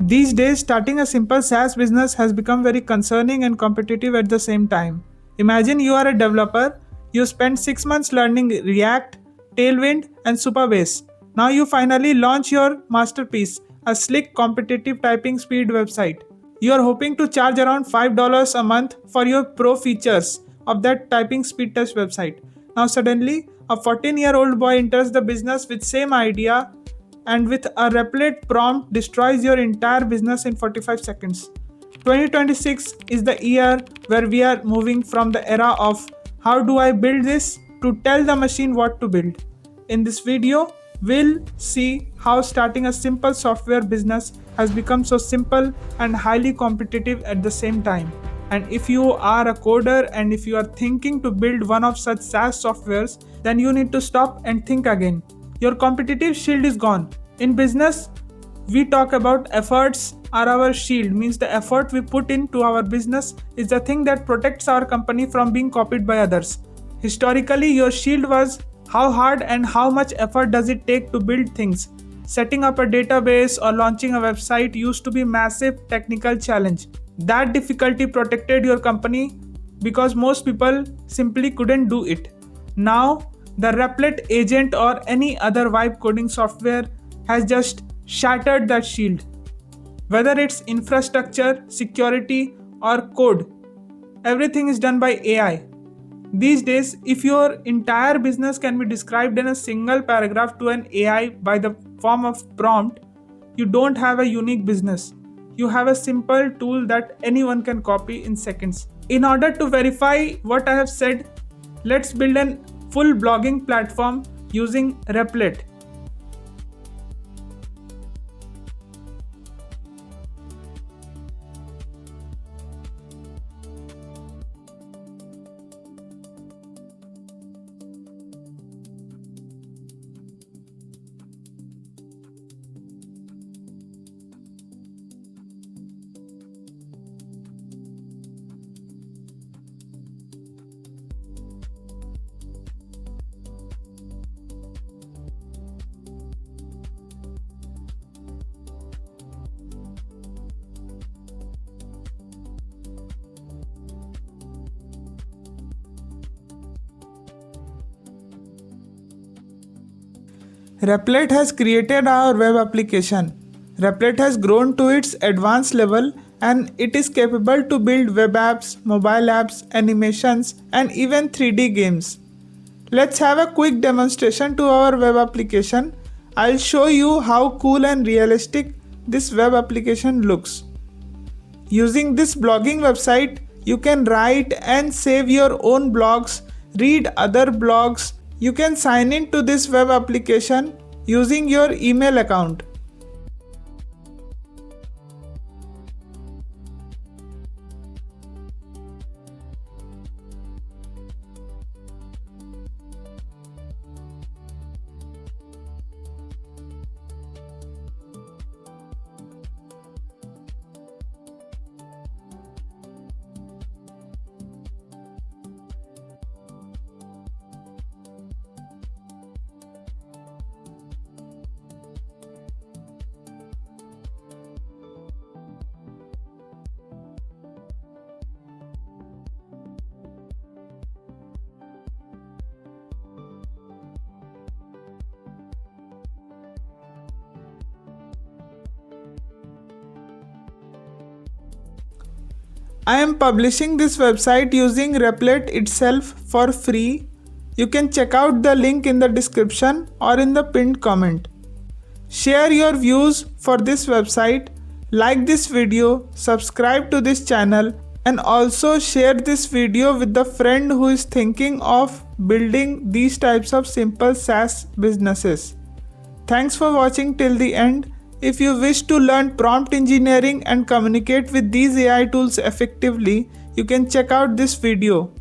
These days, starting a simple SaaS business has become very concerning and competitive at the same time. Imagine you are a developer, you spend 6 months learning React, Tailwind, and Supabase. Now you finally launch your masterpiece, a slick competitive typing speed website. You are hoping to charge around $5 a month for your pro features of that typing speed test website. Now suddenly, a 14-year-old boy enters the business with same idea and with a Replit prompt destroys your entire business in 45 seconds. 2026 is the year where we are moving from the era of how do I build this to tell the machine what to build. In this video, we'll see how starting a simple software business has become so simple and highly competitive at the same time. And if you are a coder and if you are thinking to build one of such SaaS softwares, then you need to stop and think again. Your competitive shield is gone. In business, we talk about efforts are our shield, means the effort we put into our business is the thing that protects our company from being copied by others. Historically, your shield was how hard and how much effort does it take to build things. Setting up a database or launching a website used to be a massive technical challenge. That difficulty protected your company because most people simply couldn't do it. Now, the Replit Agent or any other vibe coding software has just shattered that shield. Whether it's infrastructure, security, or code, everything is done by AI. These days, if your entire business can be described in a single paragraph to an AI by the form of prompt, you don't have a unique business. You have a simple tool that anyone can copy in seconds. In order to verify what I have said, let's build a full blogging platform using Replit. Replit has created our web application. Replit has grown to its advanced level and it is capable to build web apps, mobile apps, animations, and even 3D games. Let's have a quick demonstration to our web application. I'll show you how cool and realistic this web application looks. Using this blogging website, you can write and save your own blogs, read other blogs. You can sign in to this web application using your email account. I am publishing this website using Replit itself for free. You can check out the link in the description or in the pinned comment. Share your views for this website, like this video, subscribe to this channel, and also share this video with the friend who is thinking of building these types of simple SaaS businesses. Thanks for watching till the end. If you wish to learn prompt engineering and communicate with these AI tools effectively, you can check out this video.